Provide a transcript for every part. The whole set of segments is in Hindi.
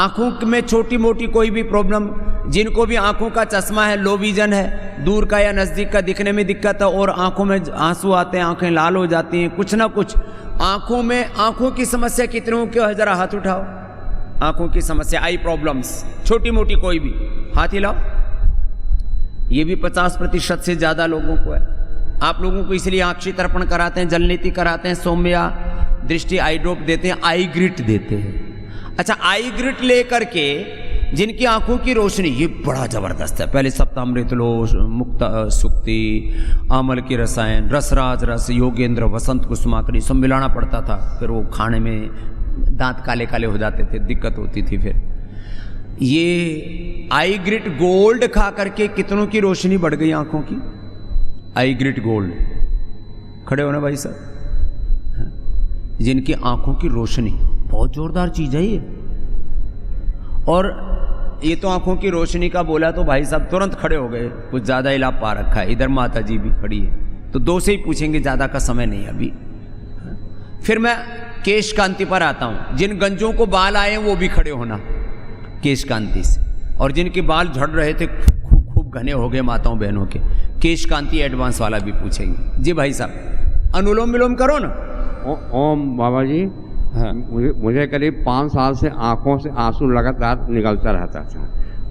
आंखों में छोटी मोटी कोई भी प्रॉब्लम, जिनको भी आंखों का चश्मा है, लो विजन है, दूर का या नज़दीक का दिखने में दिक्कत है और आंखों में आंसू आते हैं, आंखें लाल हो जाती हैं, कुछ ना कुछ आंखों में, आंखों की समस्या कितनों की है, जरा हाथ उठाओ। आंखों की समस्या, आई प्रॉब्लम्स, छोटी मोटी कोई भी, हाथ हिलाओ। ये भी 50% से ज़्यादा लोगों को है। आप लोगों को इसलिए आंखी तर्पण कराते हैं, जलनीति कराते हैं, सौम्या दृष्टि आई ड्रॉप देते हैं, आई ग्रिट देते हैं। अच्छा, आई ग्रिट लेकर के जिनकी आंखों की रोशनी, ये बड़ा जबरदस्त है। पहले सप्तामृत लो, मुक्त सुक्ति, आमल की रसायन, रसराज रस, योगेंद्र, वसंत कुसुमाकरी, सब मिलाना पड़ता था। फिर वो खाने में दांत काले काले हो जाते थे, दिक्कत होती थी। फिर ये आई ग्रिट गोल्ड खा करके कितनों की रोशनी बढ़ गई आंखों की। आई ग्रिट गोल्ड, खड़े हो ना भाई साहब। जिनकी आंखों की रोशनी, बहुत जोरदार चीज है ये। और ये तो आंखों की रोशनी का बोला तो भाई साहब तुरंत खड़े हो गए, कुछ ज्यादा ही लाभ पा रखा है। इधर माता जी भी खड़ी है, तो दो से ही पूछेंगे, ज्यादा का समय नहीं अभी। फिर मैं केश कांति पर आता हूं। जिन गंजों को बाल आए वो भी खड़े होना केश कांति से, और जिनके बाल झड़ रहे थे, खूब घने हो गए माताओं बहनों के, केश कांति एडवांस वाला भी पूछेंगे। जी भाई साहब, अनुलोम विलोम करो ना। ओम बाबा जी। हाँ। मुझे करीब 5 साल से आंखों से आंसू लगातार निकलता रहता था।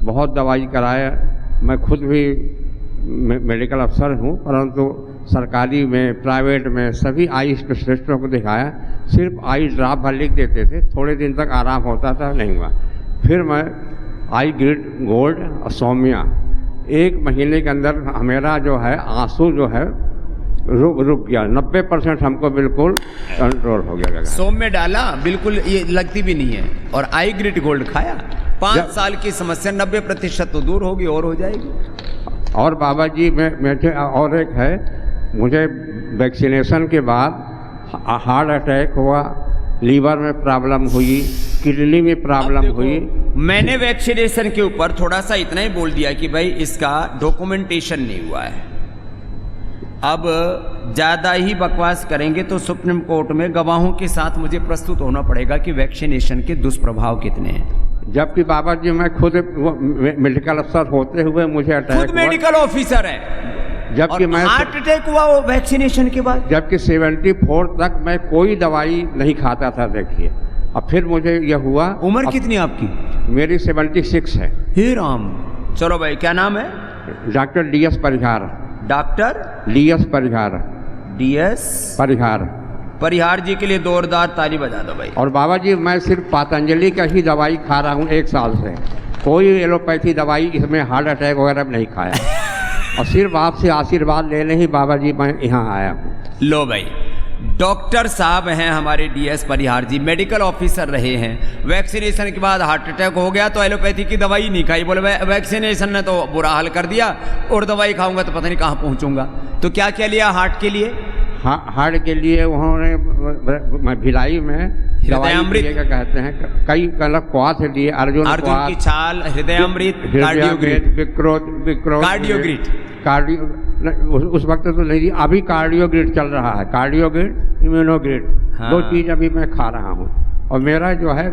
बहुत दवाई कराया, मैं खुद भी मेडिकल अफसर हूँ, परंतु सरकारी में, प्राइवेट में सभी आई स्पेशलिस्टों को दिखाया, सिर्फ आई ड्रॉप भर लिख देते थे, थोड़े दिन तक आराम होता था, नहीं हुआ। फिर मैं आई ग्रिट गोल्ड और सौम्या, 1 महीने के अंदर मेरा जो है आंसू जो है रुक गया। 90% हमको बिल्कुल कंट्रोल हो गया। सौम्य डाला, बिल्कुल ये लगती भी नहीं है, और आई ग्रिट गोल्ड खाया, 5 साल की समस्या 90% तो दूर होगी और हो जाएगी। और बाबा जी मुझे और एक है, मुझे वैक्सीनेशन के बाद हार्ट अटैक हुआ, लीवर में प्रॉब्लम हुई, किडनी में प्रॉब्लम हुई। मैंने वैक्सीनेशन के ऊपर थोड़ा सा इतना ही बोल दिया कि भाई इसका डॉक्यूमेंटेशन नहीं हुआ है। अब ज़्यादा ही बकवास करेंगे तो सुप्रीम कोर्ट में गवाहों के साथ मुझे प्रस्तुत होना पड़ेगा कि वैक्सीनेशन के दुष्प्रभाव कितने हैं। जबकि बाबा जी मैं खुद मेडिकल अफसर होते हुए मुझे अटैक, खुद मेडिकल ऑफिसर है, जबकि मैं हार्ट अटैक हुआ वो वैक्सीनेशन के बाद। जबकि 74 तक मैं कोई दवाई नहीं खाता था। देखिए, और फिर मुझे यह हुआ। उम्र कितनी आपकी? मेरी 76 है। हे राम। चलो भाई, क्या नाम है? डॉक्टर DS परिहार। डॉक्टर DS परिहार। DS परिहार। परिहार जी के लिए जोरदार ताली बजा दो भाई। और बाबा जी मैं सिर्फ पतंजलि का ही दवाई खा रहा हूँ 1 साल से, कोई एलोपैथी दवाई इसमें हार्ट अटैक वगैरह नहीं खाया। और सिर्फ आपसे आशीर्वाद लेने ही बाबा जी मैं यहाँ आया हूँ। लो भाई, डॉक्टर साहब हैं हमारे DS परिहार जी, मेडिकल ऑफिसर रहे हैं। वैक्सीनेशन के बाद हार्ट अटैक हो गया तो एलोपैथी की दवाई नहीं खाई, बोले वैक्सीनेशन ने तो बुरा हाल कर दिया, और दवाई खाऊंगा तो पता नहीं कहाँ पहुँचूंगा। तो क्या क्या लिया हार्ट के लिए? हार्ट के लिए उन्होंने भिलाई में हृदयामृत क्या कहते हैं, कई कलर क्वाथ लिए, अर्जुन की छाल, हृदयामृत, कार्डियो उस वक्त तो नहीं, अभी कार्डियोग्रिड चल रहा है, कार्डियोग्रिड, इम्यूनोग्रिड। हाँ। 2 चीज़ अभी मैं खा रहा हूँ। और मेरा जो है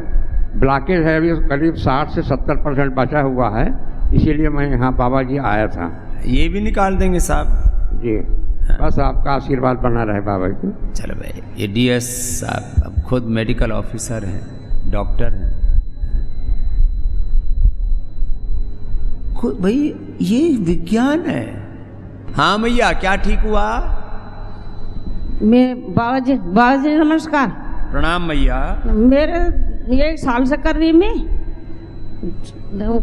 ब्लॉकेज है अभी करीब 60 से 70% बचा हुआ है, इसीलिए मैं यहाँ बाबा जी आया था। ये भी निकाल देंगे साहब जी। हाँ। बस आपका आशीर्वाद बना रहे बाबा जी। चलो भाई, ये DS साहब अब खुद मेडिकल ऑफिसर हैं, डॉक्टर हैं खुद। भाई ये विज्ञान है। हाँ मैया, क्या ठीक हुआ? मैं बाबा जी नमस्कार। प्रणाम मैया। मेरे 1 साल से कर रही मैं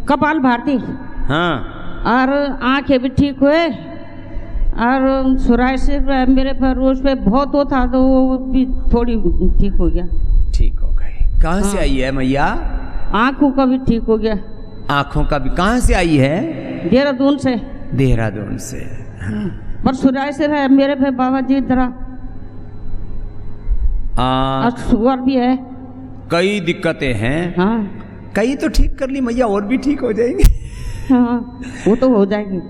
कपाल भारती। हाँ। और आंखें भी ठीक हुए, और सोराइसिस मेरे पर रोज पे बहुत होता, तो वो भी थोड़ी ठीक हो गया। ठीक हो गई। कहाँ से आई है मैया? आंखों का भी ठीक हो गया। आंखों का भी? कहाँ से आई है? देहरादून से। देहरादून से। हाँ। पर सोराइसिस है मेरे पे बाबा जी तरह, और शुगर भी है, कई दिक्कतें हैं। हाँ। कई तो ठीक कर ली मैया, और भी ठीक हो जाएंगे। हाँ, वो तो हो जाएगी।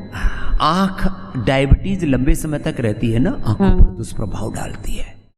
आँख डायबिटीज लंबे समय तक रहती है ना, आंखों पर दुष्प्रभाव डालती है।